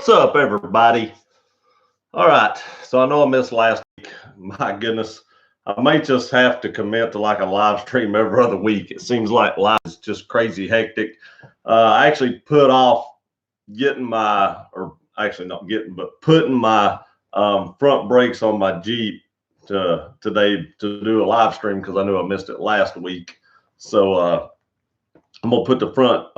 What's up, everybody? All right, so I know I missed last week. My goodness, I may just have to commit to like a live stream every other week. It seems like life is just crazy hectic. I actually put off getting my, or actually not getting, but putting my front brakes on my Jeep today to do a live stream because I knew I missed it last week. So I'm gonna put the front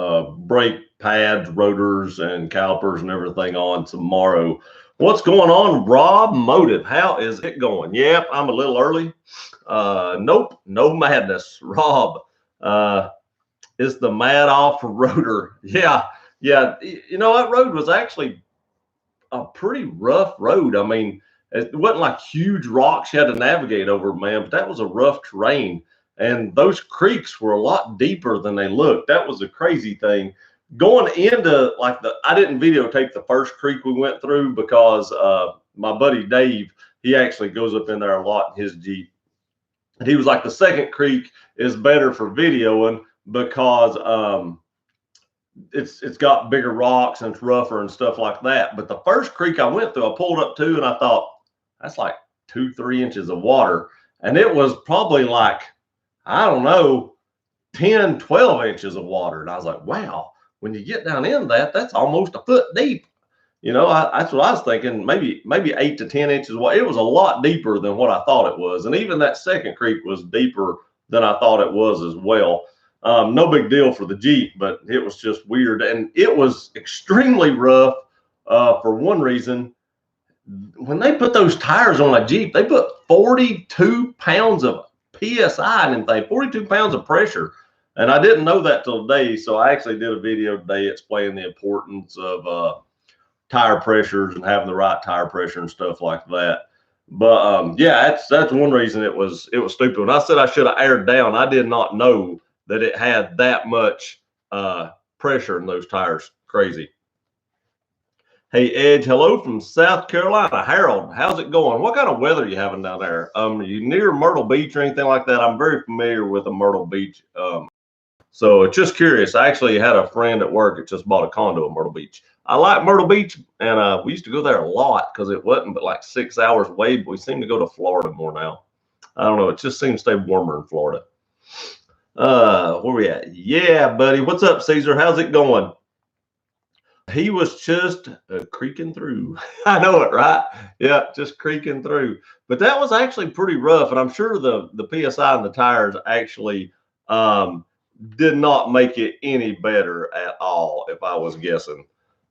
brake pads, rotors, and calipers and everything on tomorrow. What's going on, Rob Motive? How is it going? Yep, I'm a little early. Nope, no madness. Rob, is the mad off rotor? Yeah. You know, that road was actually a pretty rough road. I mean, it wasn't like huge rocks you had to navigate over, man, but that was a rough terrain. And those creeks were a lot deeper than they looked. That was a crazy thing. Going into like I didn't videotape the first creek we went through because my buddy Dave, he actually goes up in there a lot in his Jeep. And he was like, the second creek is better for videoing because it's got bigger rocks and it's rougher and stuff like that. But the first creek I went through, I pulled up to and I thought, that's like 2-3 inches of water. And it was probably like, I don't know, 10-12 inches of water. And I was like, wow, when you get down in that, that's almost a foot deep. You know, that's what I was thinking, maybe 8 to 10 inches. It was a lot deeper than what I thought it was. And even that second creek was deeper than I thought it was as well. No big deal for the Jeep, but it was just weird. And it was extremely rough for one reason. When they put those tires on my Jeep, they put 42 pounds of PSI and thing, 42 pounds of pressure. And I didn't know that till today. So I actually did a video today explaining the importance of tire pressures and having the right tire pressure and stuff like that. But yeah, that's one reason it was stupid. When I said I should have aired down, I did not know that it had that much pressure in those tires. Crazy. Hey, Edge, hello from South Carolina. Harold, how's it going? What kind of weather are you having down there? Are you near Myrtle Beach or anything like that? I'm very familiar with the Myrtle Beach. So just curious. I actually had a friend at work that just bought a condo in Myrtle Beach. I like Myrtle Beach, and we used to go there a lot because it wasn't but like 6 hours away, but we seem to go to Florida more now. I don't know. It just seems to stay warmer in Florida. Where we at? Yeah, buddy. What's up, Caesar? How's it going? He was just creaking through. I know it, right? Yeah, just creaking through. But that was actually pretty rough. And I'm sure the PSI and the tires actually did not make it any better at all, if I was guessing.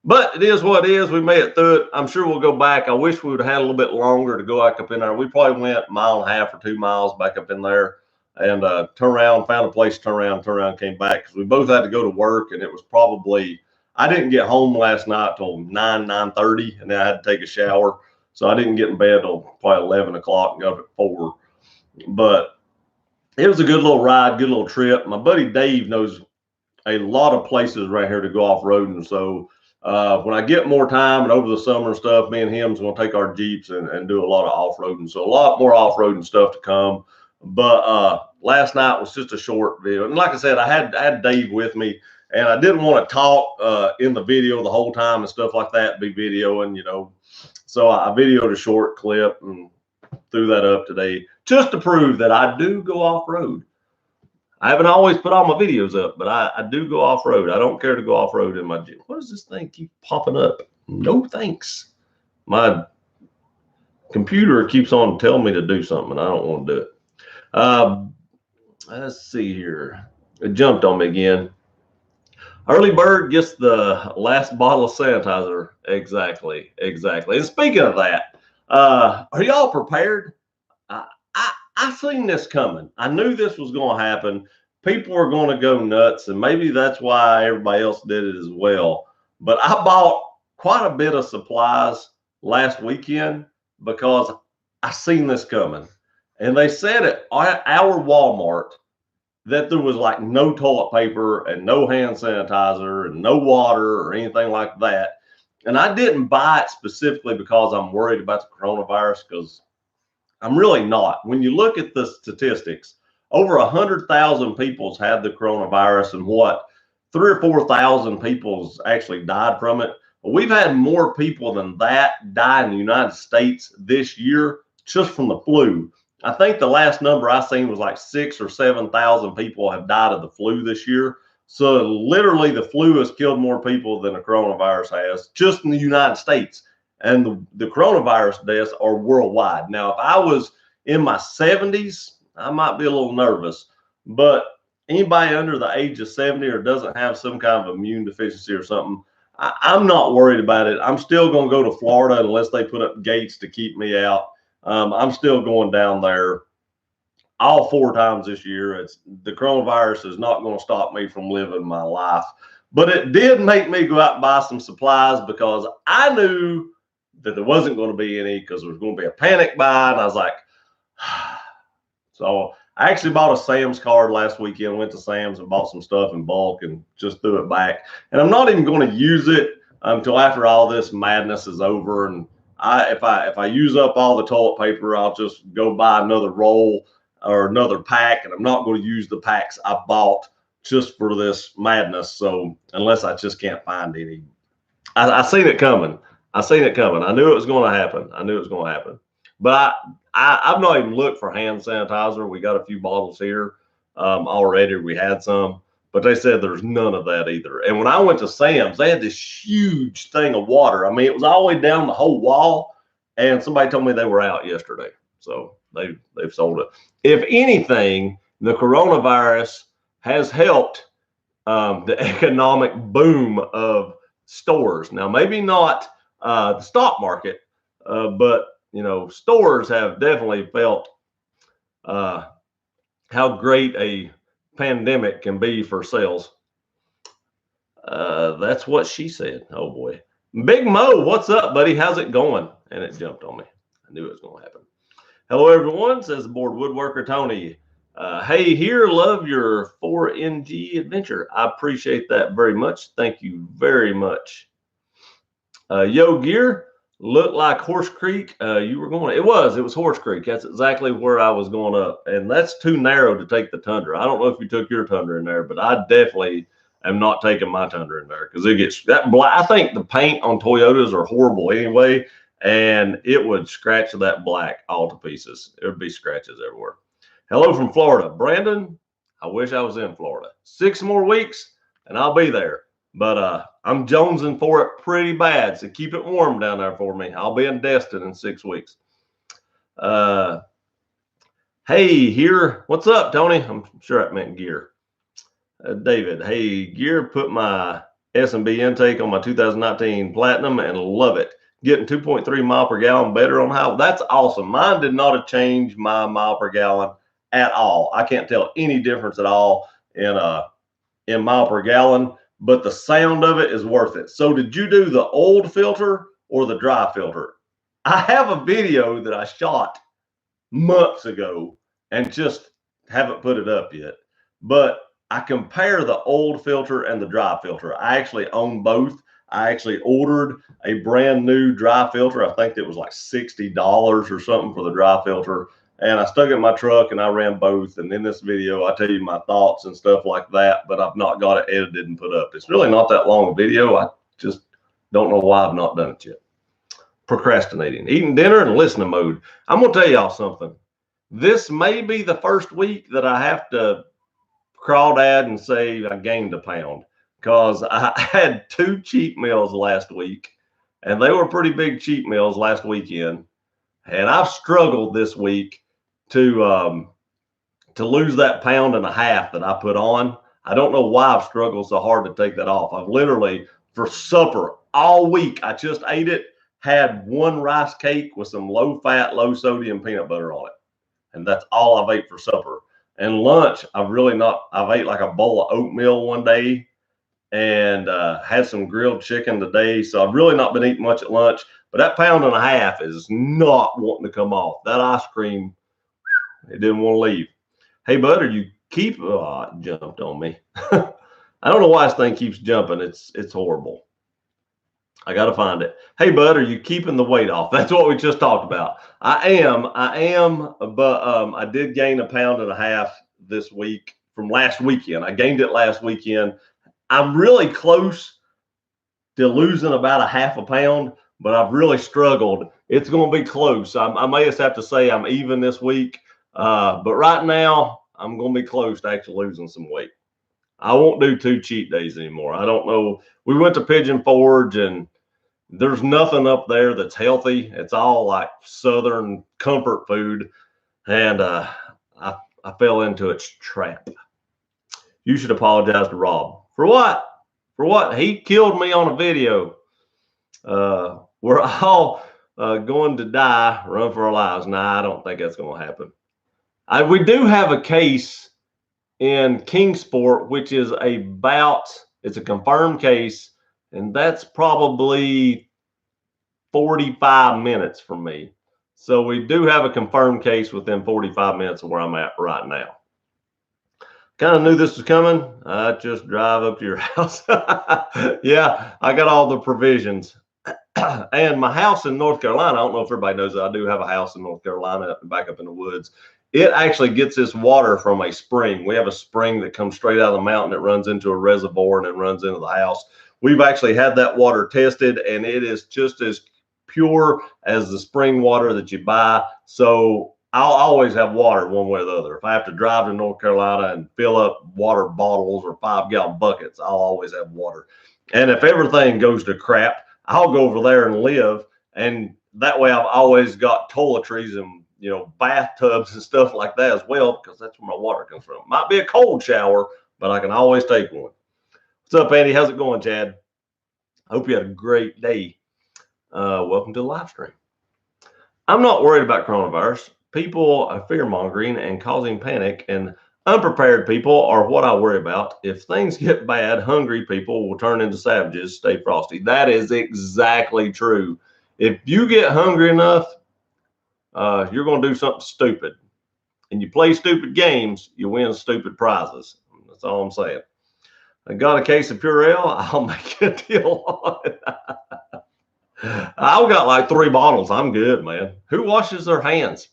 But it is what it is. We made it through it. I'm sure we'll go back. I wish we would have had a little bit longer to go back up in there. We probably went 1.5 miles or 2 miles back up in there and turned around, found a place to turn around, came back because we both had to go to work. And it was probably, I didn't get home last night till 9:30, and then I had to take a shower. So I didn't get in bed till probably 11 o'clock and got up at 4. But it was a good little ride, good little trip. My buddy Dave knows a lot of places right here to go off-roading. So when I get more time and over the summer and stuff, me and him's going to take our Jeeps and do a lot of off-roading. So a lot more off-roading stuff to come. But last night was just a short video. And like I said, I had Dave with me. And I didn't want to talk in the video the whole time and stuff like that, be videoing, you know. So I videoed a short clip and threw that up today just to prove that I do go off-road. I haven't always put all my videos up, but I do go off-road. I don't care to go off-road in my Jeep. What does this thing keep popping up? No thanks. My computer keeps on telling me to do something, and I don't want to do it. Let's see here. It jumped on me again. Early bird gets the last bottle of sanitizer. Exactly. And speaking of that, are y'all prepared? I seen this coming. I knew this was going to happen. People are going to go nuts, and maybe that's why everybody else did it as well. But I bought quite a bit of supplies last weekend because I seen this coming. And they said at our Walmart that there was like no toilet paper and no hand sanitizer and no water or anything like that. And I didn't buy it specifically because I'm worried about the coronavirus, because I'm really not. When you look at the statistics, over 100,000 people's had the coronavirus, and 3,000 or 4,000 people's actually died from it. We've had more people than that die in the United States this year just from the flu. I think the last number I seen was like 6,000 or 7,000 people have died of the flu this year. So literally the flu has killed more people than the coronavirus has just in the United States. And the coronavirus deaths are worldwide. Now, if I was in my 70s, I might be a little nervous, but anybody under the age of 70 or doesn't have some kind of immune deficiency or something, I'm not worried about it. I'm still going to go to Florida unless they put up gates to keep me out. I'm still going down there all 4 times this year. The coronavirus is not going to stop me from living my life. But it did make me go out and buy some supplies because I knew that there wasn't going to be any because there was going to be a panic buy. And I was like, so I actually bought a Sam's card last weekend, went to Sam's and bought some stuff in bulk and just threw it back. And I'm not even going to use it until after all this madness is over. And if I use up all the toilet paper, I'll just go buy another roll or another pack. And I'm not going to use the packs I bought just for this madness. So unless I just can't find any, I seen it coming. I seen it coming. I knew it was going to happen. I knew it was going to happen. But I've not even looked for hand sanitizer. We got a few bottles here already. We had some, but they said there's none of that either. And when I went to Sam's, they had this huge thing of water. I mean, it was all the way down the whole wall. And somebody told me they were out yesterday. So they've sold it. If anything, the coronavirus has helped the economic boom of stores. Now, maybe not the stock market, but stores have definitely felt how great a pandemic can be for sales. That's what she said. Oh boy. Big Mo, what's up, buddy? How's it going? And it jumped on me. I knew it was going to happen. Hello, everyone, says the board woodworker Tony. Hey, here, love your 4NG adventure. I appreciate that very much. Thank you very much. Yo, Gear, looked like Horse Creek. You were going, it was Horse Creek. That's exactly where I was going up. And that's too narrow to take the Tundra. I don't know if you took your Tundra in there, but I definitely am not taking my Tundra in there because it gets that black. I think the paint on Toyotas are horrible anyway, and it would scratch that black all to pieces. There would be scratches everywhere. Hello from Florida. Brandon, I wish I was in Florida. 6 more weeks and I'll be there. But I'm jonesing for it pretty bad. So keep it warm down there for me. I'll be in Destin in 6 weeks. Hey, here. What's up, Tony? I'm sure that meant Gear. David, hey, Gear, put my S&B intake on my 2019 Platinum and love it. Getting 2.3 mile per gallon better on highway. That's awesome. Mine did not change my mile per gallon at all. I can't tell any difference at all in mile per gallon, but the sound of it is worth it. So did you do the old filter or the dry filter? I have a video that I shot months ago and just haven't put it up yet, but I compare the old filter and the dry filter. I actually own both. I actually ordered a brand new dry filter. I think it was like $60 or something for the dry filter. And I stuck it in my truck and I ran both. And in this video, I tell you my thoughts and stuff like that, but I've not got it edited and put up. It's really not that long a video. I just don't know why I've not done it yet. Procrastinating, eating dinner and listening mode. I'm going to tell y'all something. This may be the first week that I have to crawdad and say I gained a pound because I had 2 cheat meals last week and they were pretty big cheat meals last weekend. And I've struggled this week to lose that 1.5 pounds that I put on. I don't know why I've struggled so hard to take that off. I've literally, for supper all week, I just ate it, had 1 rice cake with some low fat, low sodium peanut butter on it. And that's all I've ate for supper. And lunch, I've ate like a bowl of oatmeal one day and had some grilled chicken today. So I've really not been eating much at lunch, but that 1.5 pounds is not wanting to come off. That ice cream, it didn't want to leave. Hey, bud, are you it jumped on me. I don't know why this thing keeps jumping. It's horrible. I got to find it. Hey, bud, are you keeping the weight off? That's what we just talked about. I am, but I did gain 1.5 pounds this week from last weekend. I gained it last weekend. I'm really close to losing about a half a pound, but I've really struggled. It's going to be close. I may just have to say I'm even this week, but right now I'm going to be close to actually losing some weight. I won't do 2 cheat days anymore. I don't know. We went to Pigeon Forge and there's nothing up there that's healthy. It's all like Southern comfort food. And I fell into its trap. You should apologize to Rob. For what? For what? He killed me on a video. We're all going to die, run for our lives. Nah, I don't think that's going to happen. We do have a case in Kingsport, which is it's a confirmed case, and that's probably 45 minutes from me. So we do have a confirmed case within 45 minutes of where I'm at right now. Kind of knew this was coming. I just drive up to your house. Yeah, I got all the provisions. And my house in North Carolina, I don't know if everybody knows that I do have a house in North Carolina back up in the woods. It actually gets its water from a spring. We have a spring that comes straight out of the mountain that runs into a reservoir and then runs into the house. We've actually had that water tested, and it is just as pure as the spring water that you buy. So I'll always have water one way or the other. If I have to drive to North Carolina and fill up water bottles or 5-gallon buckets, I'll always have water. And if everything goes to crap, I'll go over there and live. And that way I've always got toiletries and, bathtubs and stuff like that as well, because that's where my water comes from. Might be a cold shower, but I can always take one. What's up, Andy? How's it going, Chad? Hope you had a great day. Welcome to the live stream. I'm not worried about coronavirus. People are fear-mongering and causing panic, and unprepared people are what I worry about. If things get bad, hungry people will turn into savages. Stay frosty. That is exactly true. If you get hungry enough, you're going to do something stupid. And you play stupid games, you win stupid prizes. That's all I'm saying. I got a case of Purell. I'll make a deal on it. I've got like 3 bottles. I'm good, man. Who washes their hands?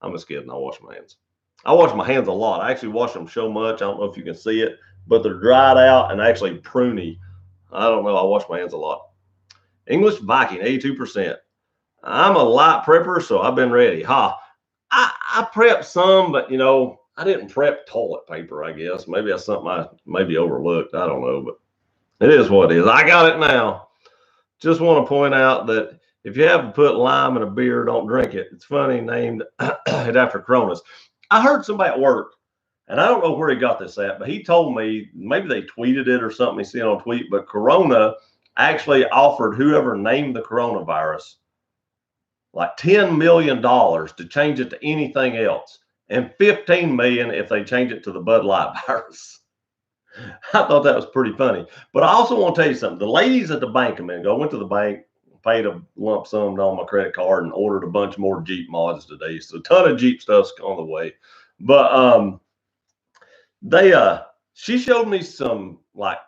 I'm just kidding. I wash my hands. I wash my hands a lot. I actually wash them so much. I don't know if you can see it, but they're dried out and actually pruny. I don't know. I wash my hands a lot. English Viking, 82%. I'm a light prepper, so I've been ready. I prepped some, but I didn't prep toilet paper, I guess. Maybe that's something I maybe overlooked. I don't know, but it is what it is. I got it now. Just want to point out that if you have to put lime in a beer, don't drink it. It's funny, named it after Coronas. I heard somebody at work, and I don't know where he got this at, but he told me, maybe they tweeted it or something, he seen on a tweet, but Corona actually offered whoever named the coronavirus like $10 million to change it to anything else, and $15 million if they change it to the Bud Light virus. I thought that was pretty funny. But I also want to tell you something. The ladies at the bank a minute ago, I went to the bank, paid a lump sum on my credit card, and ordered a bunch more Jeep mods today. So a ton of Jeep stuff's on the way. But she showed me some like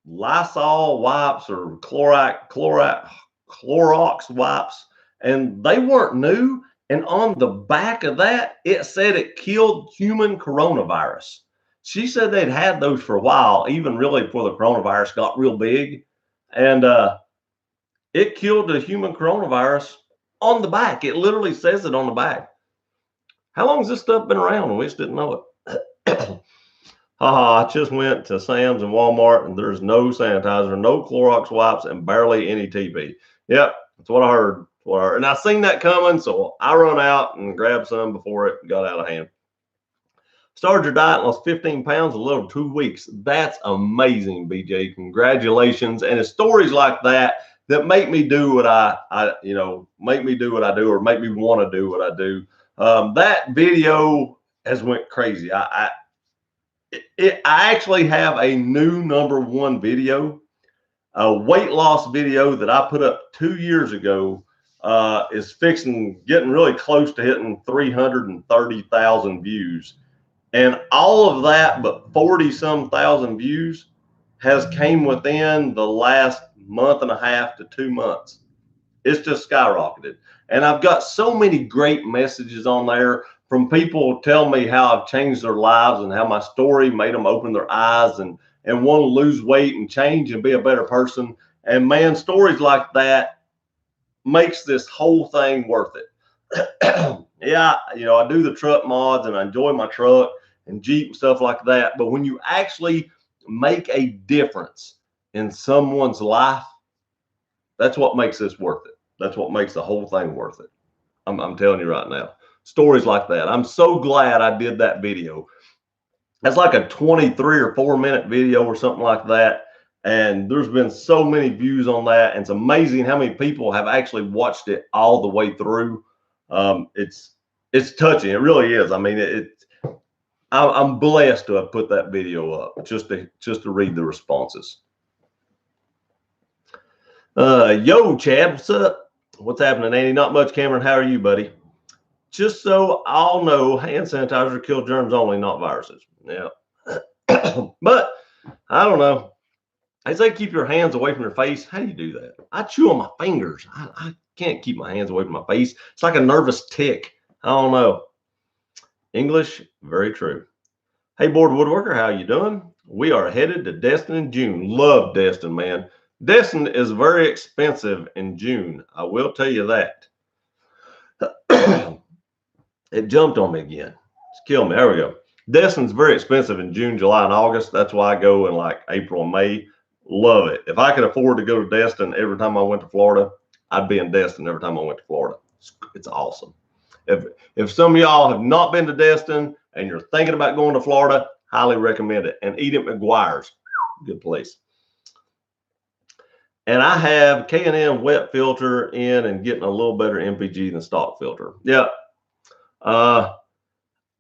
Lysol wipes or Clorox wipes, and they weren't new. And on the back of that, it said it killed human coronavirus. She said they'd had those for a while, even really before the coronavirus got real big. And it killed the human coronavirus on the back. It literally says it on the back. How long has this stuff been around? We just didn't know it. I just went to Sam's and Walmart, and there's no sanitizer, no Clorox wipes, and barely any TP. Yep, that's what I heard. And I seen that coming, so I run out and grabbed some before it got out of hand. Started your diet, lost 15 pounds in a little 2 weeks. That's amazing, BJ. Congratulations. And it's stories like that that make me do what make me do what I do, or make me want to do what I do. That video has went crazy. I actually have a new #1 video, a weight loss video that I put up 2 years ago. Is getting really close to hitting 330,000 views. And all of that, but 40-some thousand views, has came within the last month and a half to 2 months. It's just skyrocketed. And I've got so many great messages on there from people telling me how I've changed their lives and how my story made them open their eyes and want to lose weight and change and be a better person. And man, stories like that makes this whole thing worth it. Yeah, you know, I do the truck mods and I enjoy my truck and Jeep and stuff like that. But when you actually make a difference in someone's life, that's what makes this worth it. That's what makes the whole thing worth it. I'm telling you right now, stories like that. I'm so glad I did that video. That's like a 23 or 4 minute video or something like that. And there's been so many views on that. And it's amazing how many people have actually watched it all the way through. It's touching. It really is. I mean, I'm blessed to have put that video up just to read the responses. Yo, Chad, what's up? What's happening, Andy? Not much, Cameron. How are you, buddy? Just so I'll know, hand sanitizer kill germs only, not viruses. Yeah. But I don't know. They say keep your hands away from your face. How do you do that? I chew on my fingers. I can't keep my hands away from my face. It's like a nervous tick. I don't know. English, very true. Hey, board woodworker, how you doing? We are headed to Destin in June. Love Destin, man. Destin is very expensive in June. I will tell you that. It jumped on me again. It's killing me. There we go. Destin's very expensive in June, July, and August. That's why I go in like April and May. Love it. If I could afford to go to Destin every time I went to Florida, I'd be in Destin every time I went to Florida. It's awesome. If some of y'all have not been to Destin and you're thinking about going to Florida, highly recommend it. And eat at McGuire's. Good place. And I have K&M wet filter in and getting a little better MPG than stock filter. Yeah. I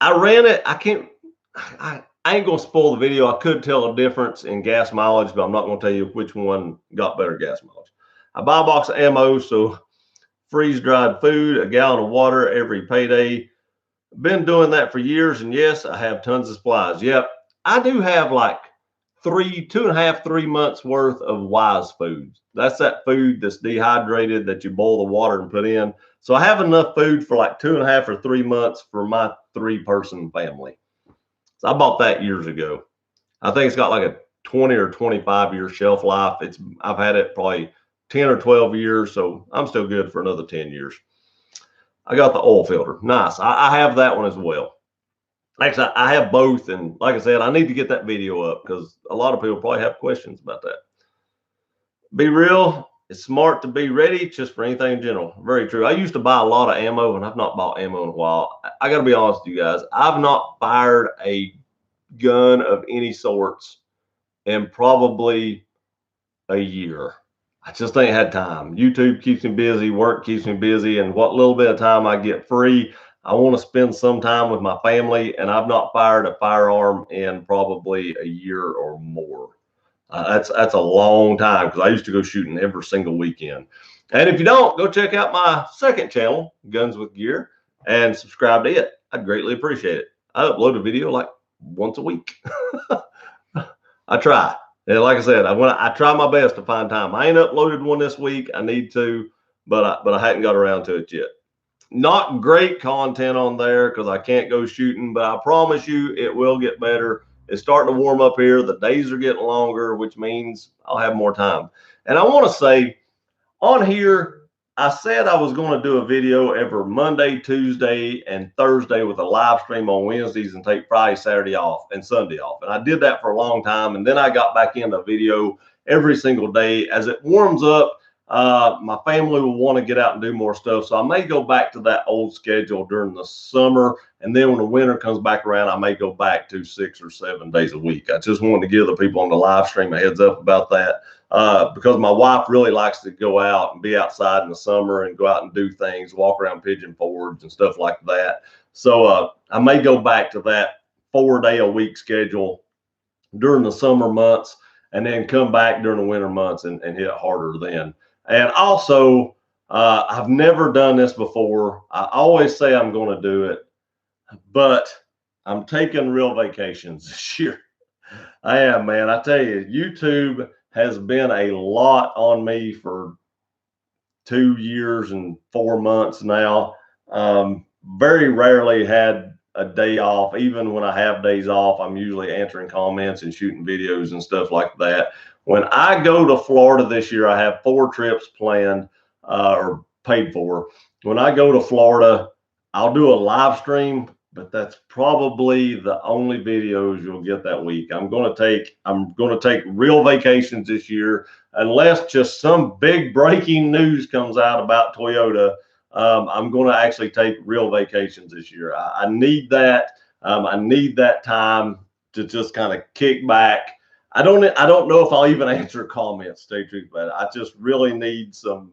ran it. I ain't going to spoil the video. I could tell a difference in gas mileage, but I'm not going to tell you which one got better gas mileage. I buy a box of ammo, so freeze-dried food, a gallon of water every payday. Been doing that for years, and yes, I have tons of supplies. Yep, I do have like 2.5, 3 months worth of Wise foods. That's that food that's dehydrated that you boil the water and put in. So I have enough food for like 2.5 or 3 months for my 3-person family. So I bought that years ago. I think it's got like a 20 or 25 year shelf life. I've had it probably 10 or 12 years, so I'm still good for another 10 years. I got the oil filter. Nice. I have that one as well. Actually, I have both, and like I said, I need to get that video up because a lot of people probably have questions about that. Be real. It's smart to be ready just for anything in general. Very true. I used to buy a lot of ammo, and I've not bought ammo in a while. I got to be honest with you guys. I've not fired a gun of any sorts in probably a year. I just ain't had time. YouTube keeps me busy. Work keeps me busy. And what little bit of time I get free, I want to spend some time with my family. And I've not fired a firearm in probably a year or more. That's a long time because I used to go shooting every single weekend. And if you don't, go check out my second channel, Guns with Gear, and subscribe to it. I'd greatly appreciate it. I upload a video like once a week. I try. And like I said, I try my best to find time. I ain't uploaded one this week. I need to, but I hadn't got around to it yet. Not great content on there because I can't go shooting, but I promise you it will get better. It's starting to warm up here. The days are getting longer, which means I'll have more time. And I want to say on here, I said I was going to do a video every Monday, Tuesday, and Thursday with a live stream on Wednesdays and take Friday, Saturday off and Sunday off. And I did that for a long time. And then I got back into video every single day. As it warms up, my family will want to get out and do more stuff. So I may go back to that old schedule during the summer. And then when the winter comes back around, I may go back to 6 or 7 days a week. I just wanted to give the people on the live stream a heads up about that. Because my wife really likes to go out and be outside in the summer and go out and do things, walk around pigeon forge and stuff like that. So I may go back to that 4-day-a-week schedule during the summer months and then come back during the winter months and hit harder then. And also, I've never done this before. I always say I'm going to do it, but I'm taking real vacations this year. I am, man. I tell you, YouTube has been a lot on me for 2 years and 4 months now. Very rarely had a day off. Even when I have days off, I'm usually answering comments and shooting videos and stuff like that. When I go to Florida this year, I have 4 trips planned or paid for. When I go to Florida, I'll do a live stream, but that's probably the only videos you'll get that week. I'm going to take real vacations this year, unless just some big breaking news comes out about Toyota. I'm going to actually take real vacations this year. I need that. I need that time to just kind of kick back. I don't know if I'll even answer comments, to tell you the truth, but I just really need some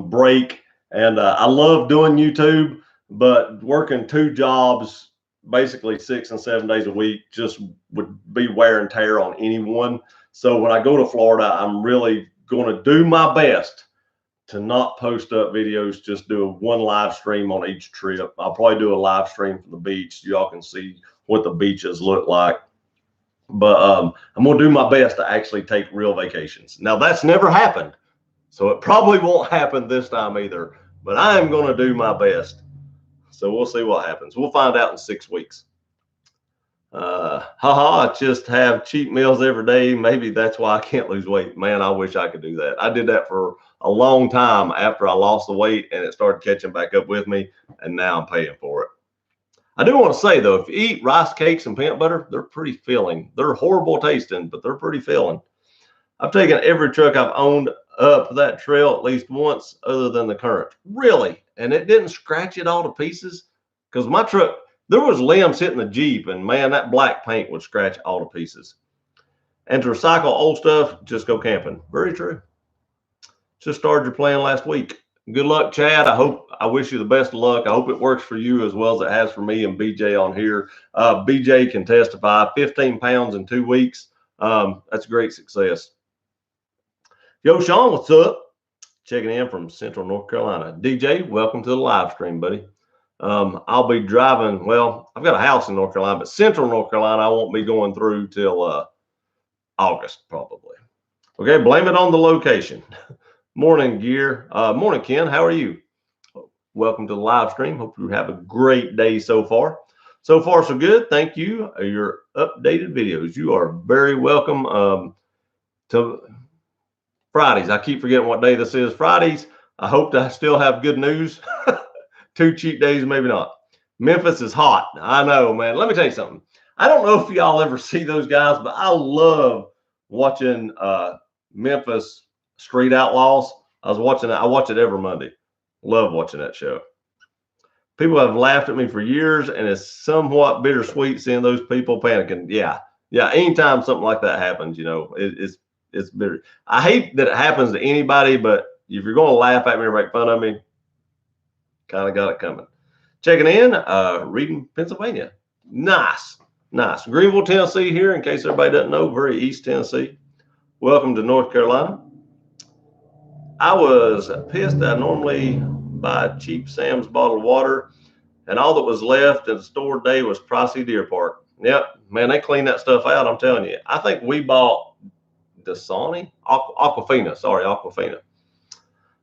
break. And I love doing YouTube, but working 2 jobs, basically 6 and 7 days a week, just would be wear and tear on anyone. So when I go to Florida, I'm really going to do my best to not post up videos, just do 1 live stream on each trip. I'll probably do a live stream from the beach. Y'all can see what the beaches look like. But I'm going to do my best to actually take real vacations. Now, that's never happened, so it probably won't happen this time either. But I am going to do my best. So we'll see what happens. We'll find out in 6 weeks. I just have cheat meals every day. Maybe that's why I can't lose weight. Man, I wish I could do that. I did that for a long time after I lost the weight, and it started catching back up with me, and now I'm paying for it. I do want to say, though, if you eat rice cakes and peanut butter, they're pretty filling. They're horrible tasting, but they're pretty filling. I've taken every truck I've owned up that trail at least once, other than the current. Really? And it didn't scratch it all to pieces? Because my truck, there was limbs hitting the Jeep, and man, that black paint would scratch all to pieces. And to recycle old stuff, just go camping. Very true. Just started your plan last week. Good luck, Chad. I wish you the best of luck. I hope it works for you as well as it has for me and BJ on here. BJ can testify. 15 pounds in 2 weeks. That's great success. Yo, Sean, what's up? Checking in from Central North Carolina. DJ, welcome to the live stream, buddy. I'll be driving. Well, I've got a house in North Carolina, but Central North Carolina, I won't be going through till August, probably. Okay, blame it on the location. Morning, Gear. Morning, Ken. How are you? Welcome to the live stream. Hope you have a great day so far. So far, so good. Thank you. Your updated videos. You are very welcome to Fridays. I keep forgetting what day this is. Fridays. I hope to still have good news. 2 cheat days, maybe not. Memphis is hot. I know, man. Let me tell you something. I don't know if y'all ever see those guys, but I love watching Memphis Street Outlaws. I watch it every Monday. Love watching that show. People have laughed at me for years, and it's somewhat bittersweet seeing those people panicking. Yeah. Anytime something like that happens, it's bitter. I hate that it happens to anybody, but if you're going to laugh at me or make fun of me, kind of got it coming. Checking in, Reading, Pennsylvania. Nice. Greenville, Tennessee here, in case everybody doesn't know, very East Tennessee. Welcome to North Carolina. I was pissed. I normally buy cheap Sam's bottled water, and all that was left in the store today was pricey Deer Park. Yep, man, they clean that stuff out, I'm telling you. I think we bought Dasani? Aquafina.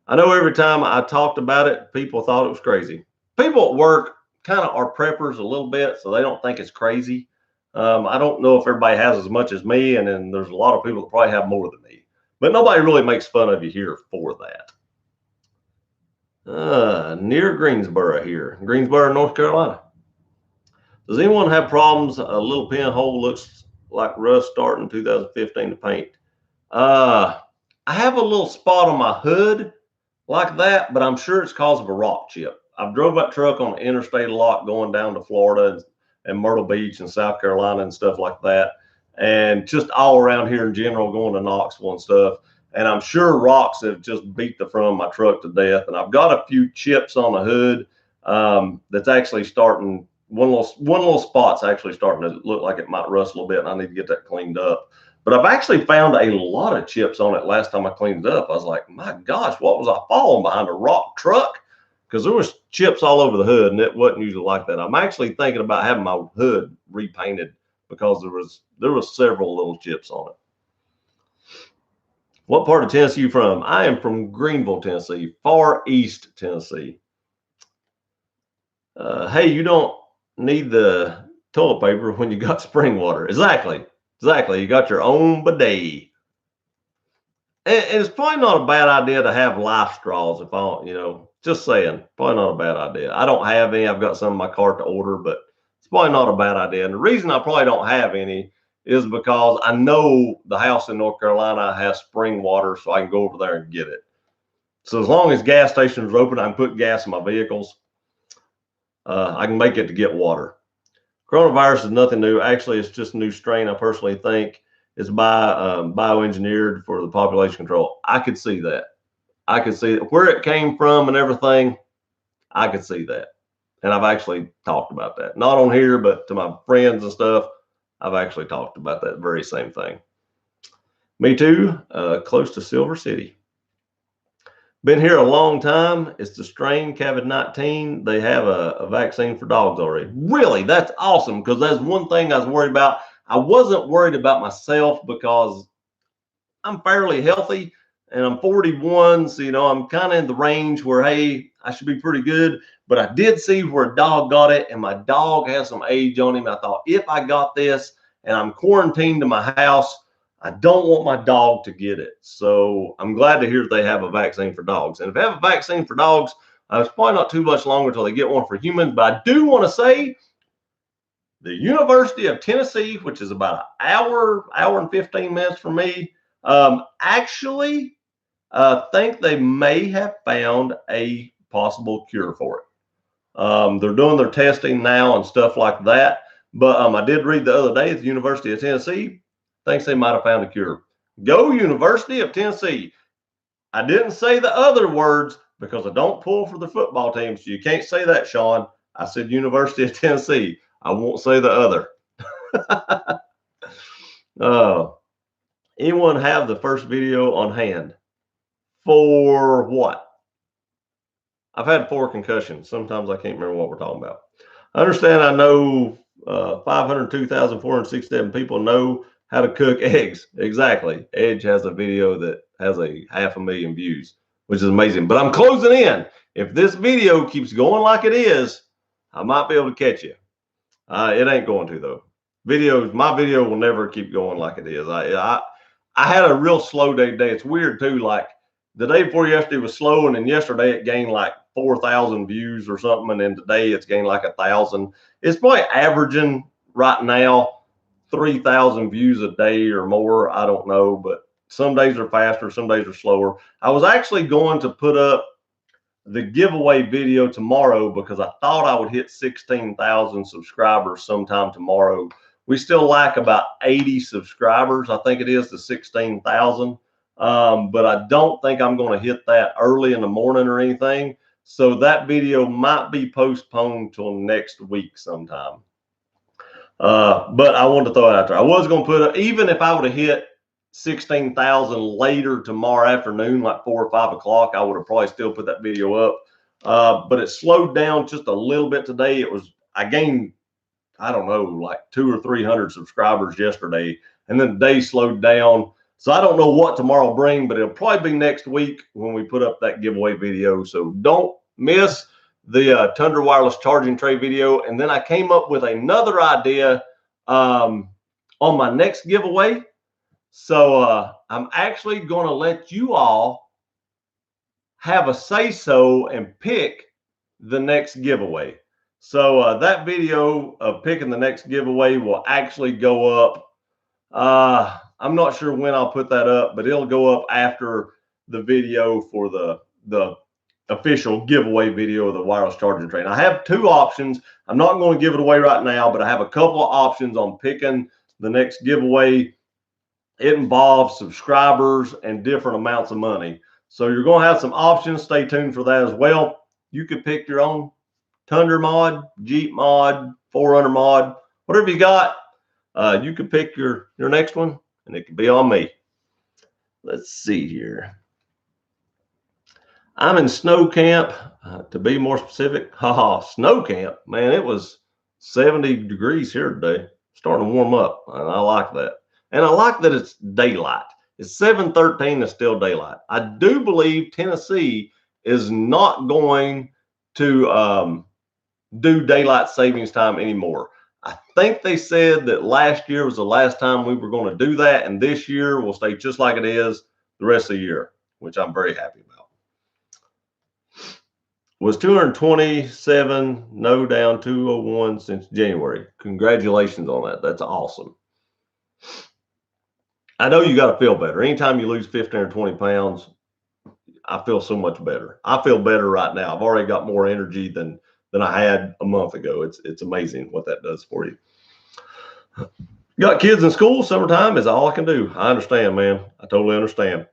I know every time I talked about it, people thought it was crazy. People at work kind of are preppers a little bit, so they don't think it's crazy. I don't know if everybody has as much as me, and then there's a lot of people that probably have more than me. But nobody really makes fun of you here for that. Near Greensboro here. Greensboro, North Carolina. Does anyone have problems? A little pinhole looks like rust starting 2015 to paint. I have a little spot on my hood like that, but I'm sure it's because of a rock chip. I've drove that truck on the interstate a lot going down to Florida and Myrtle Beach and South Carolina and stuff like that. And just all around here in general, going to Knoxville and stuff. And I'm sure rocks have just beat the front of my truck to death. And I've got a few chips on the hood that's actually starting, one little spot's actually starting to look like it might rust a little bit, and I need to get that cleaned up. But I've actually found a lot of chips on it last time I cleaned it up. I was like, my gosh, what was I falling behind, a rock truck? Because there was chips all over the hood, and it wasn't usually like that. I'm actually thinking about having my hood repainted because there was several little chips on it. What part of Tennessee are you from? I am from Greenville, Tennessee, far east Tennessee. Hey, you don't need the toilet paper when you got spring water. Exactly. Exactly. You got your own bidet. And it's probably not a bad idea to have life straws if I don't, just saying, probably not a bad idea. I don't have any. I've got some in my cart to order, but it's probably not a bad idea. And the reason I probably don't have any is because I know the house in North Carolina has spring water, so I can go over there and get it. So as long as gas stations are open, I can put gas in my vehicles. I can make it to get water. Coronavirus is nothing new. Actually, it's just a new strain. I personally think it's bioengineered for the population control. I could see that. I could see where it came from and everything. I could see that. And I've actually talked about that. Not on here, but to my friends and stuff, I've actually talked about that very same thing. Me too, close to Silver City. Been here a long time. It's the strain COVID-19. They have a vaccine for dogs already. Really? That's awesome, because that's one thing I was worried about. I wasn't worried about myself because I'm fairly healthy and I'm 41. So, I'm kind of in the range where, hey, I should be pretty good. But I did see where a dog got it, and my dog has some age on him. I thought, if I got this and I'm quarantined to my house, I don't want my dog to get it. So I'm glad to hear they have a vaccine for dogs. And if they have a vaccine for dogs, it's probably not too much longer until they get one for humans. But I do want to say the University of Tennessee, which is about an hour and 15 minutes from me, actually think they may have found a possible cure for it. They're doing their testing now and stuff like that. But I did read the other day at the University of Tennessee thinks they might have found a cure. Go University of Tennessee. I didn't say the other words because I don't pull for the football team, so you can't say that, Sean. I said University of Tennessee. I won't say the other. Anyone have the first video on hand? For what? I've had 4 concussions. Sometimes I can't remember what we're talking about. I understand I know 502,467 people know how to cook eggs. Exactly. Edge has a video that has a 500,000 views, which is amazing. But I'm closing in. If this video keeps going like it is, I might be able to catch you. It ain't going to, though. My video will never keep going like it is. I had a real slow day today. It's weird too. Like the day before yesterday was slow, and then yesterday it gained like 4,000 views or something, and then today it's gained like 1,000. It's probably averaging right now 3,000 views a day or more. I don't know, but some days are faster, some days are slower. I was actually going to put up the giveaway video tomorrow because I thought I would hit 16,000 subscribers sometime tomorrow. We still lack about 80 subscribers. I think it is to 16,000. But I don't think I'm going to hit that early in the morning or anything. So that video might be postponed till next week sometime. But I wanted to throw it out there. I was going to put it, even if I would have hit 16,000 later tomorrow afternoon, like 4 or 5 o'clock, I would have probably still put that video up. But it slowed down just a little bit today. I gained, I don't know, like 200 or 300 subscribers yesterday, and then the day slowed down. So I don't know what tomorrow will bring, but it'll probably be next week when we put up that giveaway video. So don't miss the Tundra wireless charging tray video. And then I came up with another idea on my next giveaway. So I'm actually going to let you all have a say-so and pick the next giveaway. So that video of picking the next giveaway will actually go up. I'm not sure when I'll put that up, but it'll go up after the video for the official giveaway video of the wireless charging tray. I have 2 options. I'm not going to give it away right now, but I have a couple of options on picking the next giveaway. It involves subscribers and different amounts of money. So you're going to have some options. Stay tuned for that as well. You could pick your own Tundra mod, Jeep mod, 4Runner mod, whatever you got. You could pick your next one, and it could be on me. Let's see here. I'm in snow camp, to be more specific. Snow camp. Man, it was 70 degrees here today. Starting to warm up, and I like that. And I like that it's daylight. It's 7:13, it's still daylight. I do believe Tennessee is not going to do daylight savings time anymore. I think they said that last year was the last time we were going to do that, and this year will stay just like it is the rest of the year, which I'm very happy about. Was 227, no down 201 since January. Congratulations on that. That's awesome. I know you got to feel better. Anytime you lose 15 or 20 pounds, I feel so much better. I feel better right now. I've already got more energy than I had a month ago. It's amazing what that does for you. Got kids in school. Summertime is all I can do. I understand, man. I totally understand.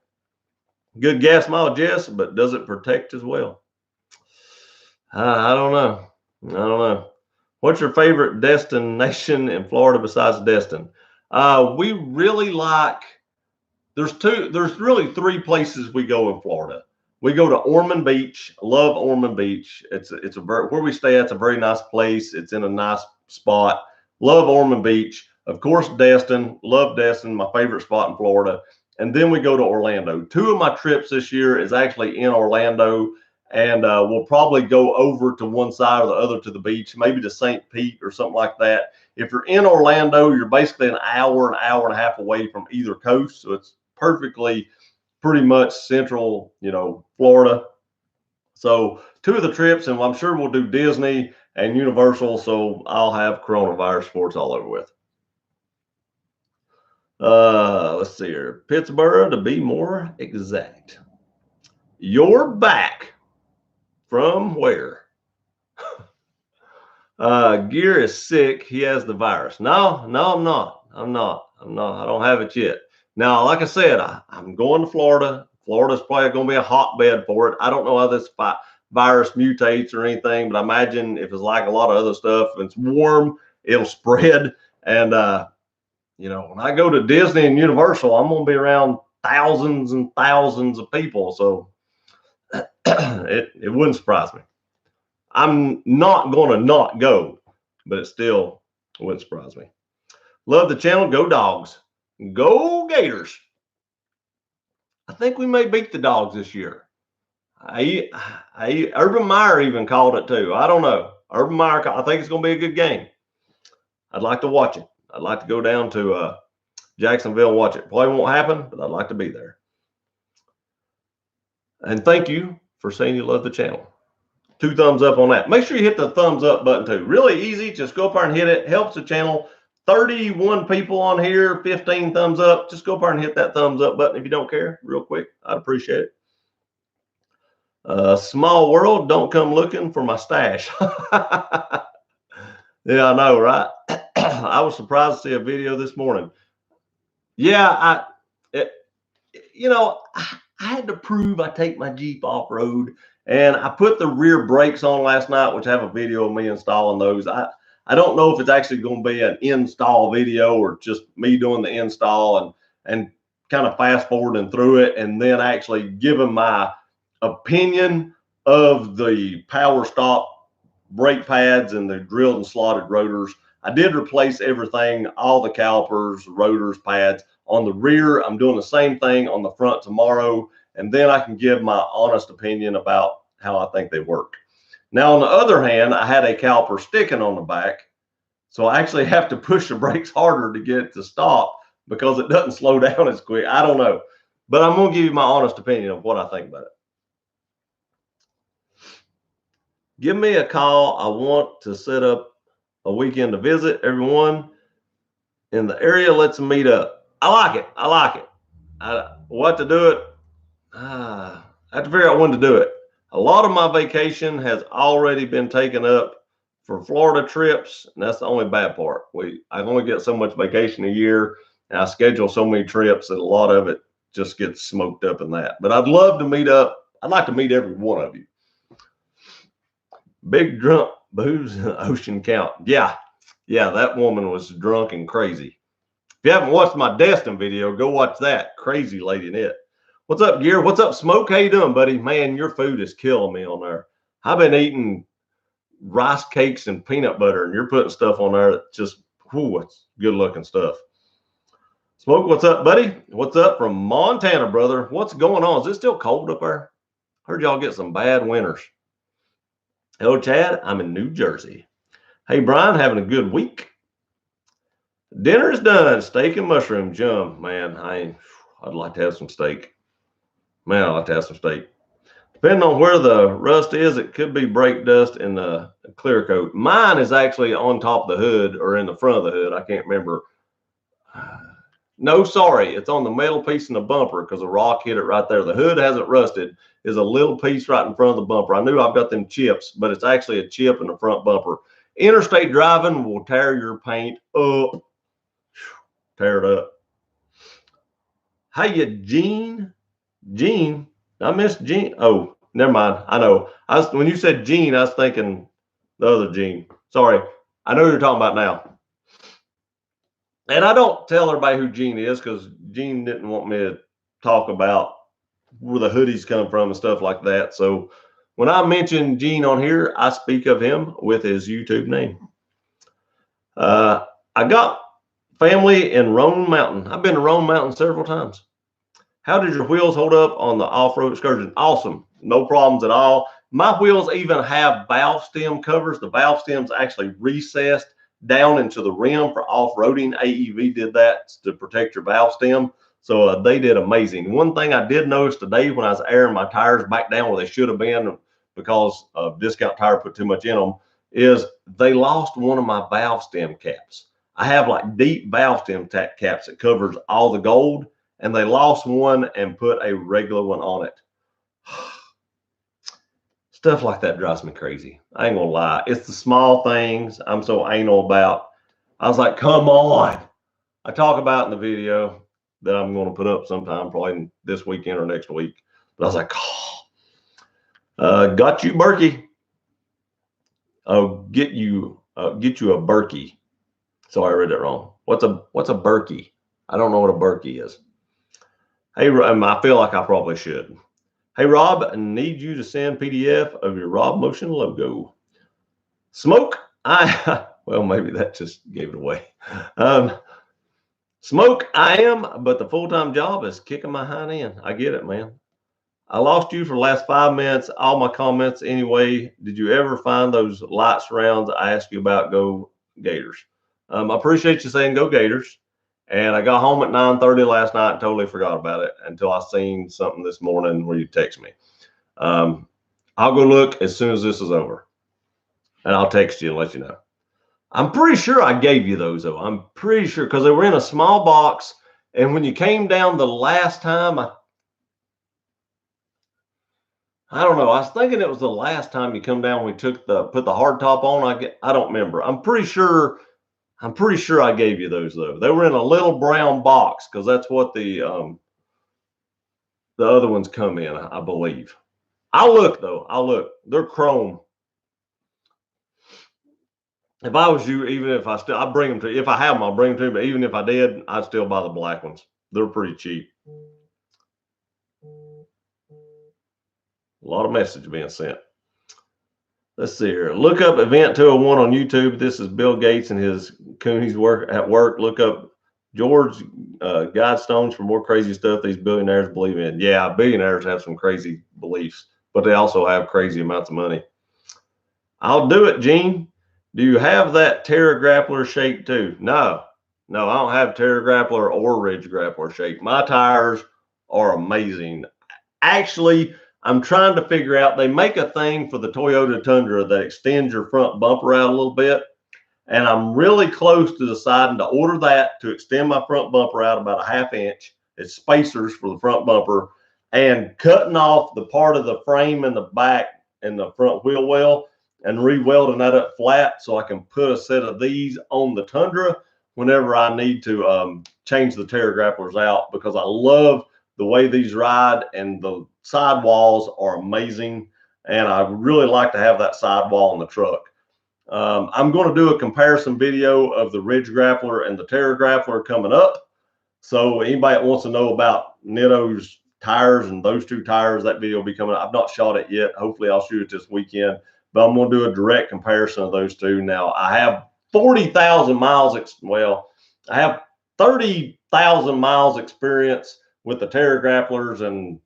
Good gas mileage, yes, but does it protect as well? I don't know. I don't know. What's your favorite destination in Florida besides Destin? We really like. There's really three places we go in Florida. We go to Ormond Beach. Love Ormond Beach. It's a very, where we stay. It's a very nice place. It's in a nice spot. Love Ormond Beach. Of course, Destin. Love Destin. My favorite spot in Florida. And then we go to Orlando. 2 of my trips this year is actually in Orlando, and we'll probably go over to one side or the other to the beach, maybe to St. Pete or something like that. If you're in Orlando, you're basically an hour and a half away from either coast, so it's perfectly pretty much central, Florida. So 2 of the trips, and I'm sure we'll do Disney and Universal, so I'll have coronavirus sports all over with. Let's see here. Pittsburgh, to be more exact. You're back from where? Gear is sick. He has the virus. No, I'm not. I don't have it yet. Now, like I said, I'm going to Florida. Florida's probably going to be a hotbed for it. I don't know how this virus mutates or anything, but I imagine if it's like a lot of other stuff, if it's warm, it'll spread. And, when I go to Disney and Universal, I'm going to be around thousands and thousands of people. So it wouldn't surprise me. I'm not going to not go, but it still wouldn't surprise me. Love the channel. Go Dogs. Go Gators. I think we may beat the Dogs this year. Urban Meyer even called it too. I don't know. Urban Meyer, I think it's going to be a good game. I'd like to watch it. I'd like to go down to Jacksonville and watch it. Probably won't happen, but I'd like to be there. And thank you for saying you love the channel. 2 thumbs up on that. Make sure you hit the thumbs up button too. Really easy. Just go up there and hit it. Helps the channel. 31 people on here, 15 thumbs up. Just go up there and hit that thumbs up button if you don't care. Real quick. I'd appreciate it. Small world. Don't come looking for my stash. Yeah, I know, right? I was surprised to see a video this morning. Yeah, I had to prove I take my Jeep off-road, and I put the rear brakes on last night, which I have a video of me installing those. I don't know if it's actually going to be an install video or just me doing the install and kind of fast forwarding through it and then actually giving my opinion of the power stop brake pads and the drilled and slotted rotors. I did replace everything, all the calipers, rotors, pads. On the rear, I'm doing the same thing on the front tomorrow, and then I can give my honest opinion about how I think they work. Now, on the other hand, I had a caliper sticking on the back, so I actually have to push the brakes harder to get it to stop because it doesn't slow down as quick. I don't know, but I'm going to give you my honest opinion of what I think about it. Give me a call. I want to set up a weekend to visit. Everyone in the area, let's meet up. I like it. What to do it? I have to figure out when to do it. A lot of my vacation has already been taken up for Florida trips, and that's the only bad part. I only get so much vacation a year, and I schedule so many trips that a lot of it just gets smoked up in that. But I'd love to meet up. I'd like to meet every one of you. Big drunk booze ocean count. Yeah, that woman was drunk and crazy. If you haven't watched my Destin video, go watch that. Crazy lady in it. What's up, Gear? What's up, Smoke? How you doing, buddy? Man, your food is killing me on there. I've been eating rice cakes and peanut butter, and you're putting stuff on there that just, it's good looking stuff. Smoke, what's up, buddy? What's up from Montana, brother? What's going on? Is it still cold up there? Heard y'all get some bad winters. Hello, Chad. I'm in New Jersey. Hey, Brian, having a good week. Dinner is done. Steak and mushrooms. Yum, man. I'd like to have some steak. Man, I'd like to have some steak. Depending on where the rust is, it could be brake dust in the clear coat. Mine is actually on top of the hood or in the front of the hood. I can't remember. No, sorry, it's on the metal piece in the bumper because a rock hit it right there. The hood hasn't rusted. Is a little piece right in front of the bumper. I knew I've got them chips, but it's actually a chip in the front bumper. Interstate driving will tear your paint up. Tear it up. Hey, Gene. Gene. I missed Gene. Oh, never mind. I know. When you said Gene, I was thinking the other Gene. Sorry. I know who you're talking about now. And I don't tell everybody who Gene is because Gene didn't want me to talk about where the hoodies come from and stuff like that. So when I mention Gene on here, I speak of him with his YouTube name. I got family in Roan Mountain. I've been to Roan Mountain several times. How did your wheels hold up on the off-road excursion? Awesome. No problems at all. My wheels even have valve stem covers. The valve stem's actually recessed down into the rim for off-roading. AEV did that to protect your valve stem. So they did amazing. One thing I did notice today when I was airing my tires back down where they should have been because Discount Tire put too much in them is they lost one of my valve stem caps. I have like deep valve stem caps that covers all the gold, and they lost one and put a regular one on it. Stuff like that drives me crazy. I ain't gonna lie. It's the small things I'm so anal about. I was like, come on. I talk about in the video that I'm going to put up sometime, probably this weekend or next week. But I was like, got you, Berkey. Oh, get you a Berkey. Sorry, I read that wrong. What's a Berkey? I don't know what a Berkey is. Hey, I feel like I probably should. Hey, Rob, I need you to send PDF of your Rob Motion logo. Smoke, well, maybe that just gave it away. Smoke, I am, but the full-time job is kicking my hind end. I get it, man. I lost you for the last 5 minutes. All my comments anyway. Did you ever find those light surrounds I asked you about? Go Gators. I appreciate you saying go Gators. And I got home at 9:30 last night and totally forgot about it until I seen something this morning where you text me. I'll go look as soon as this is over. And I'll text you and let you know. I'm pretty sure I gave you those, though. I'm pretty sure because they were in a small box. And when you came down the last time, I don't know. I was thinking it was the last time you come down. We put the hard top on. I don't remember. I'm pretty sure I gave you those though. They were in a little brown box because that's what the other ones come in, I believe. I'll look though. I'll look. They're chrome. If I was you, even if I'd bring them to you. If I have them, I'll bring them to you. But even if I did, I'd still buy the black ones. They're pretty cheap. A lot of message being sent. Let's see here. Look up Event 201 on YouTube. This is Bill Gates and his Cooney's work at work. Look up George Guidestones for more crazy stuff these billionaires believe in. Yeah, billionaires have some crazy beliefs, but they also have crazy amounts of money. I'll do it, Gene. Do you have that Terra Grappler shape too? No, I don't have Terra Grappler or Ridge Grappler shape. My tires are amazing. Actually, I'm trying to figure out, they make a thing for the Toyota Tundra that extends your front bumper out a little bit. And I'm really close to deciding to order that to extend my front bumper out about a 1/2 inch. It's spacers for the front bumper and cutting off the part of the frame in the back and the front wheel well and re-welding that up flat so I can put a set of these on the Tundra whenever I need to change the Terra Grapplers out, because I love the way these ride and the sidewalls are amazing. And I really like to have that sidewall in the truck. I'm going to do a comparison video of the Ridge Grappler and the Terra Grappler coming up. So anybody that wants to know about Nitto's tires and those two tires, that video will be coming up. I've not shot it yet. Hopefully I'll shoot it this weekend, but I'm going to do a direct comparison of those two. Now I have 40,000 miles. I have 30,000 miles experience with the Terra Grapplers and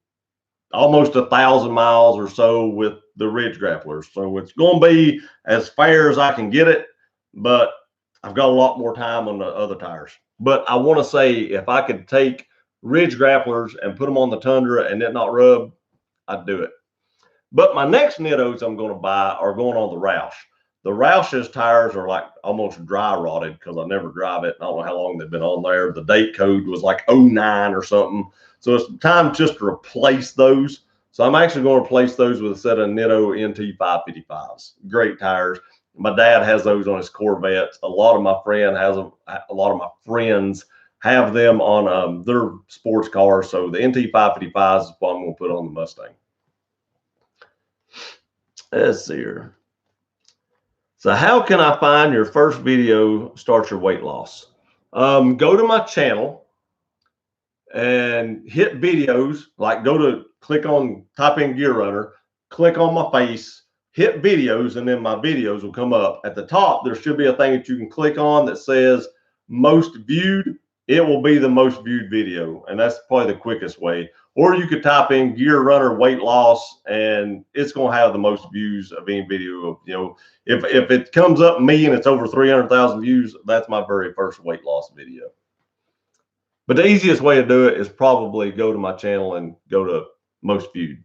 almost 1,000 miles or so with the Ridge Grapplers. So it's going to be as fair as I can get it, but I've got a lot more time on the other tires. But I want to say if I could take ridge grapplers and put them on the Tundra and it not rub, I'd do it. But my next Nittos I'm going to buy are going on the Roush. The Roush's tires are like almost dry rotted because I never drive it. I don't know how long they've been on there. The date code was like 09 or something. So it's time just to replace those. So I'm actually going to replace those with a set of Nitto NT 555s. Great tires. My dad has those on his Corvettes. A lot of my friends have them on their sports cars. So the NT 555s is what I'm going to put on the Mustang. Let's see here. So how can I find your first video start your weight loss? Go to my channel and hit videos, like type in Gear Runner, click on my face, hit videos, and then my videos will come up. At the top, there should be a thing that you can click on that says most viewed. It will be the most viewed video, and that's probably the quickest way. Or you could type in Gear Runner weight loss, and it's going to have the most views of any video. You know, if it comes up me and it's over 300,000 views, that's my very first weight loss video. But the easiest way to do it is probably go to my channel and go to most viewed.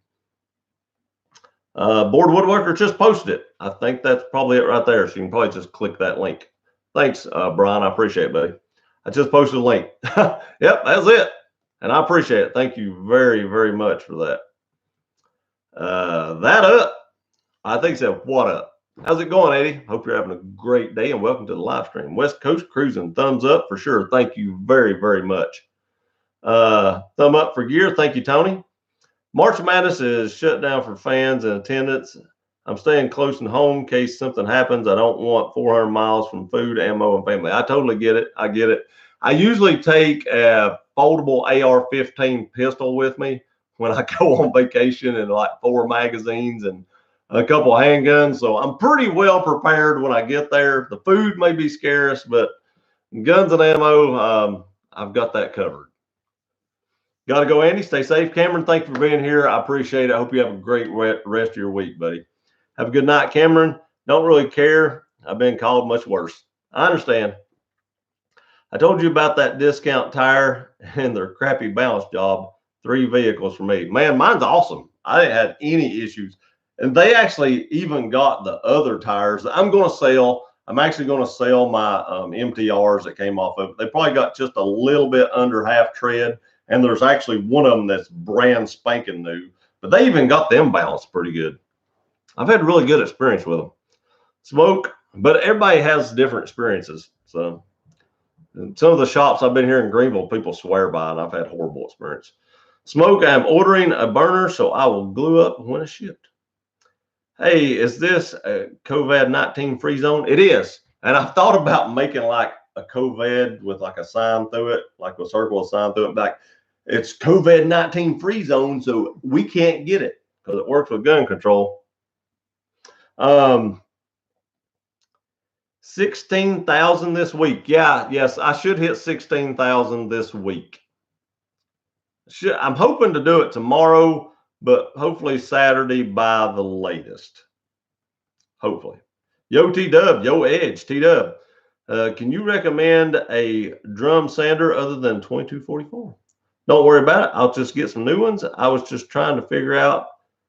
Board Woodworker just posted it. I think that's probably it right there. So you can probably just click that link. Thanks, Brian. I appreciate it, buddy. I just posted a link. Yep, that's it. And I appreciate it. Thank you very, very much for that. That up. I think so. What up? How's it going, Eddie? Hope you're having a great day and welcome to the live stream. West Coast cruising. Thumbs up for sure. Thank you very, very much. Thumb up for gear. Thank you, Tony. March Madness is shut down for fans and attendance. I'm staying close to home in case something happens. I don't want 400 miles from food, ammo, and family. I totally get it. I get it. I usually take a foldable AR-15 pistol with me when I go on vacation, and like 4 magazines and a couple of handguns. So I'm pretty well prepared when I get there. The food may be scarce, but guns and ammo, I've got that covered. Got to go, Andy. Stay safe. Cameron, thank you for being here. I appreciate it. I hope you have a great rest of your week, buddy. Have a good night, Cameron. Don't really care. I've been called much worse. I understand. I told you about that discount tire and their crappy balance job. 3 vehicles for me. Man, mine's awesome. I didn't have any issues. And they actually even got the other tires that I'm going to sell. I'm actually going to sell my MTRs that came off of it. They probably got just a little bit under half tread. And there's actually one of them that's brand spanking new. But they even got them balanced pretty good. I've had really good experience with them. Smoke, but everybody has different experiences. So some of the shops I've been here in Greenville, people swear by, and I've had horrible experience. Smoke, I'm ordering a burner, so I will glue up when it's shipped. Hey, is this a COVID-19 free zone? It is. And I've thought about making like a COVID with like a sign through it, like a circle of sign through it. Like it's COVID-19 free zone, so we can't get it because it works with gun control. 16,000 this week. Yeah, yes, I should hit 16,000 this week. I'm hoping to do it tomorrow, but hopefully Saturday by the latest. Hopefully. Yo, T-Dub. Yo, Edge. T-Dub. Can you recommend a drum sander other than 2244? Don't worry about it. I'll just get some new ones. I was just trying to figure out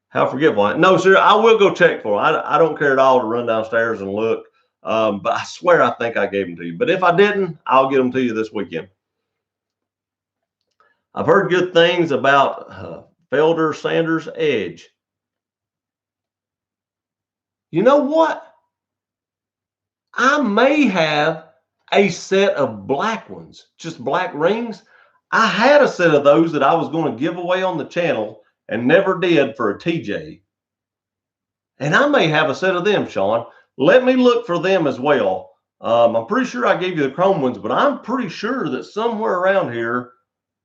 how forgetful I am. No, sir, I will go check for them. I don't care at all to run downstairs and look. But I swear I think I gave them to you. But if I didn't, I'll get them to you this weekend. I've heard good things about Felder Sanders Edge. You know what? I may have a set of black ones, just black rings. I had a set of those that I was going to give away on the channel and never did for a TJ. And I may have a set of them, Sean. Let me look for them as well. I'm pretty sure I gave you the chrome ones, but I'm pretty sure that somewhere around here,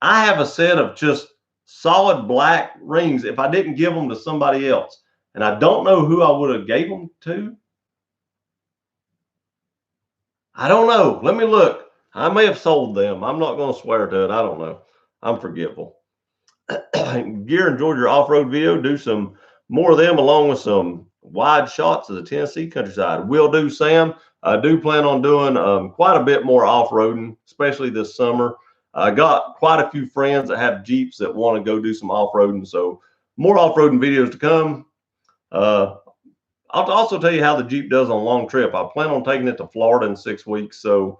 I have a set of just solid black rings if I didn't give them to somebody else. And I don't know who I would have gave them to. I don't know. Let me look. I may have sold them. I'm not going to swear to it. I don't know. I'm forgetful. Gear enjoyed your off-road video. Do some more of them along with some wide shots of the Tennessee countryside. Will do, Sam. I do plan on doing quite a bit more off-roading, especially this summer. I got quite a few friends that have Jeeps that want to go do some off-roading, so more off-roading videos to come. I'll also tell you how the Jeep does on a long trip. I plan on taking it to Florida in 6 weeks. So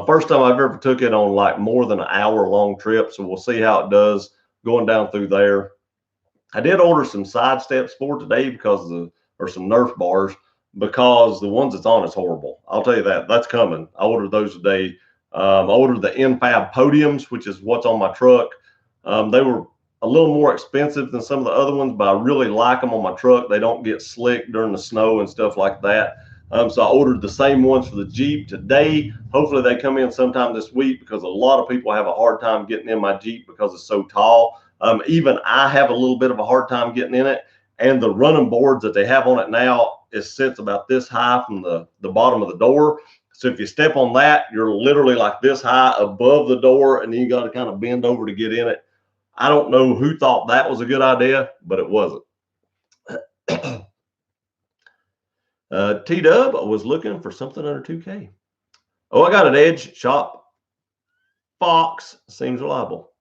first time I've ever took it on like more than an hour long trip. So we'll see how it does going down through there. I did order some side steps for today because or some Nerf bars, because the ones that's on is horrible. I'll tell you that. That's coming. I ordered those today. I ordered the Infab podiums, which is what's on my truck. They were a little more expensive than some of the other ones, but I really like them on my truck. They don't get slick during the snow and stuff like that. So I ordered the same ones for the Jeep today. Hopefully they come in sometime this week, because a lot of people have a hard time getting in my Jeep because it's so tall. Even I have a little bit of a hard time getting in it. And the running boards that they have on it now, it sits about this high from the bottom of the door. So if you step on that, you're literally like this high above the door, and then you got to kind of bend over to get in it. I don't know who thought that was a good idea, but it wasn't. T-Dub was looking for something under 2K. Oh, I got an Edge shop. Fox seems reliable.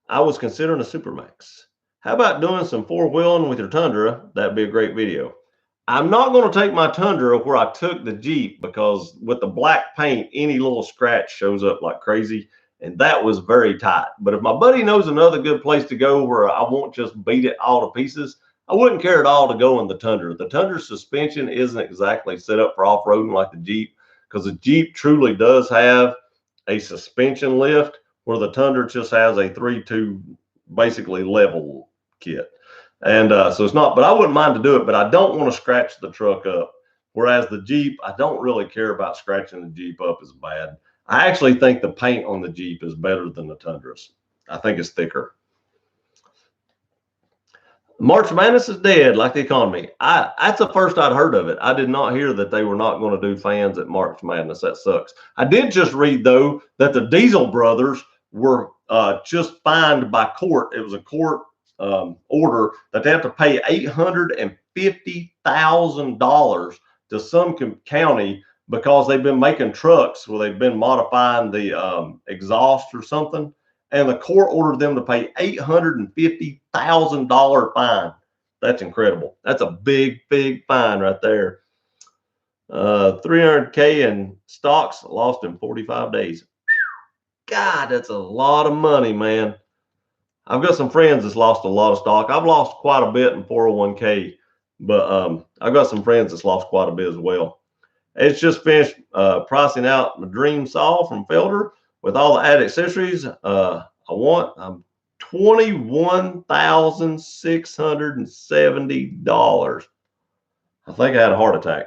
I was considering a Supermax. How about doing some four-wheeling with your Tundra? That'd be a great video. I'm not going to take my Tundra where I took the Jeep, because with the black paint, any little scratch shows up like crazy. And that was very tight. But if my buddy knows another good place to go where I won't just beat it all to pieces, I wouldn't care at all to go in the Tundra. The Tundra suspension isn't exactly set up for off-roading like the Jeep, because the Jeep truly does have a suspension lift, where the Tundra just has a 3-2 basically level kit. And so it's not, but I wouldn't mind to do it, but I don't want to scratch the truck up. Whereas the Jeep, I don't really care about scratching the Jeep up as bad. I actually think the paint on the Jeep is better than the Tundras. I think it's thicker. March Madness is dead, like the economy. That's the first I'd heard of it. I did not hear that they were not going to do fans at March Madness. That sucks. I did just read, though, that the Diesel brothers were just fined by court. It was a court order that they have to pay $850,000 to some county, because they've been making trucks where they've been modifying the exhaust or something, and the court ordered them to pay $850,000 fine. That's incredible. That's a big, big fine right there. 300K in stocks lost in 45 days. God, that's a lot of money, man. I've got some friends that's lost a lot of stock. I've lost quite a bit in 401K, but I've got some friends that's lost quite a bit as well. It's just finished pricing out my dream saw from Felder with all the added accessories I want. I'm $21,670. I think I had a heart attack.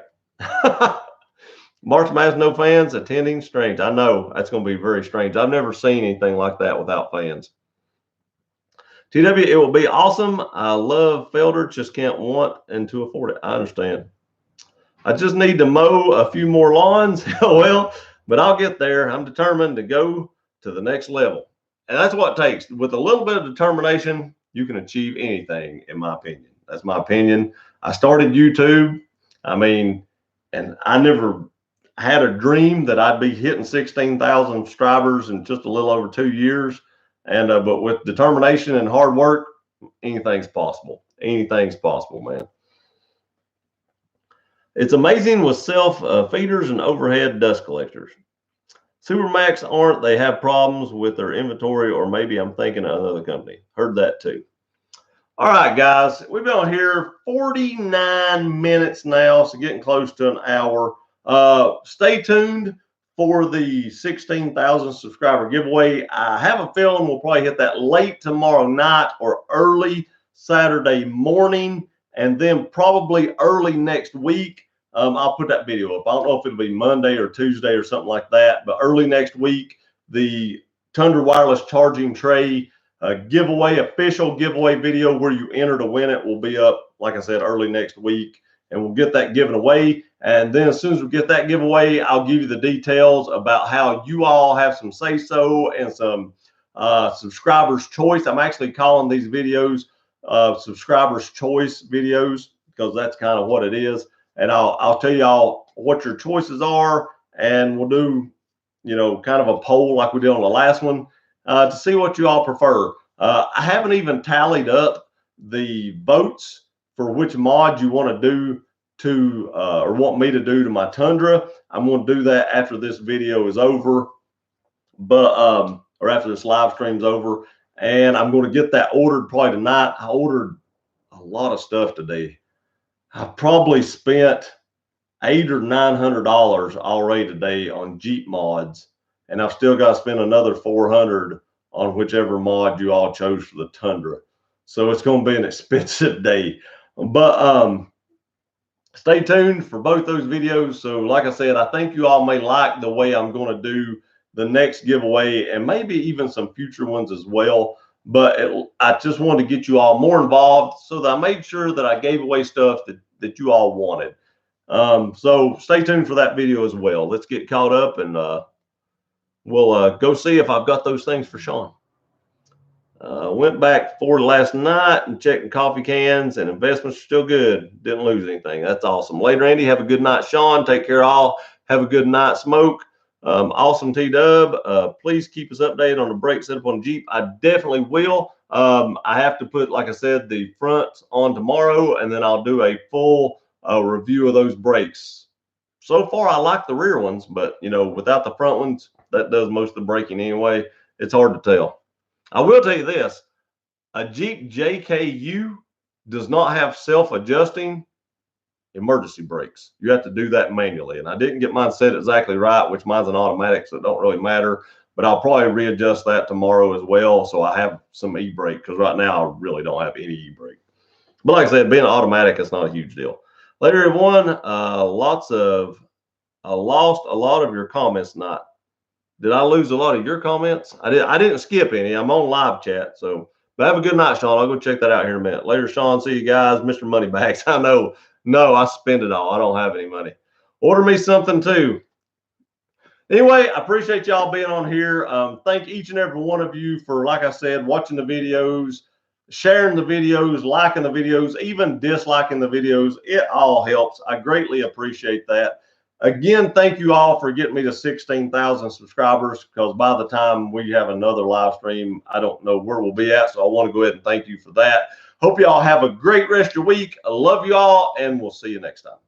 March Madness, no fans attending, strange. I know that's going to be very strange. I've never seen anything like that without fans. TW, it will be awesome. I love Felder, just can't want and to afford it. I understand. I just need to mow a few more lawns. Well, but I'll get there. I'm determined to go to the next level. And that's what it takes. With a little bit of determination, you can achieve anything, in my opinion. That's my opinion. I started YouTube. I mean, and I never had a dream that I'd be hitting 16,000 subscribers in just a little over 2 years. And but with determination and hard work, anything's possible. Anything's possible, man. It's amazing with self feeders and overhead dust collectors. Supermax aren't. They have problems with their inventory, or maybe I'm thinking of another company. Heard that too. All right, guys, we've been on here 49 minutes now, so getting close to an hour. Stay tuned for the 16,000 subscriber giveaway. I have a feeling we'll probably hit that late tomorrow night or early Saturday morning, and then probably early next week. I'll put that video up. I don't know if it'll be Monday or Tuesday or something like that, but early next week, the Tundra wireless charging tray giveaway, official giveaway video where you enter to win it, will be up, like I said, early next week, and we'll get that given away. And then as soon as we get that giveaway, I'll give you the details about how you all have some say-so and some subscribers' choice. I'm actually calling these videos subscribers' choice videos, because that's kind of what it is. And I'll tell y'all what your choices are, and we'll do, you know, kind of a poll like we did on the last one to see what you all prefer. I haven't even tallied up the votes for which mod you want to do to or want me to do to my Tundra. I'm going to do that after this video is over, but or after this live stream's over, and I'm going to get that ordered probably tonight. I ordered a lot of stuff today. I probably spent $800 or $900 already today on Jeep mods, and I've still got to spend another $400 on whichever mod you all chose for the Tundra. So it's going to be an expensive day, but stay tuned for both those videos. So like I said, I think you all may like the way I'm going to do the next giveaway and maybe even some future ones as well. But I just wanted to get you all more involved so that I made sure that I gave away stuff that you all wanted. So stay tuned for that video as well. Let's get caught up, and we'll go see if I've got those things for Sean. Went back for last night and checked the coffee cans, and investments are still good. Didn't lose anything. That's awesome. Later, Andy. Have a good night, Sean. Take care, all. Have a good night, Smoke. Awesome, T-Dub. Please keep us updated on the brake setup on the Jeep. I definitely will. I have to put, like I said, the fronts on tomorrow, and then I'll do a full review of those brakes. So far, I like the rear ones, but, you know, without the front ones, that does most of the braking anyway. It's hard to tell. I will tell you this, a Jeep JKU does not have self-adjusting emergency brakes. You have to do that manually. And I didn't get mine set exactly right, which mine's an automatic, so it don't really matter. But I'll probably readjust that tomorrow as well, so I have some e-brake, because right now I really don't have any e-brake. But like I said, being automatic, it's not a huge deal. Later, everyone, I lost a lot of your comments tonight. Did I lose a lot of your comments? I didn't skip any. I'm on live chat. So, but have a good night, Sean. I'll go check that out here in a minute. Later, Sean. See you guys. Mr. Moneybags. I know. No, I spend it all. I don't have any money. Order me something too. Anyway, I appreciate y'all being on here. Thank each and every one of you for, like I said, watching the videos, sharing the videos, liking the videos, even disliking the videos. It all helps. I greatly appreciate that. Again, thank you all for getting me to 16,000 subscribers, because by the time we have another live stream, I don't know where we'll be at. So I want to go ahead and thank you for that. Hope y'all have a great rest of your week. I love you all, and we'll see you next time.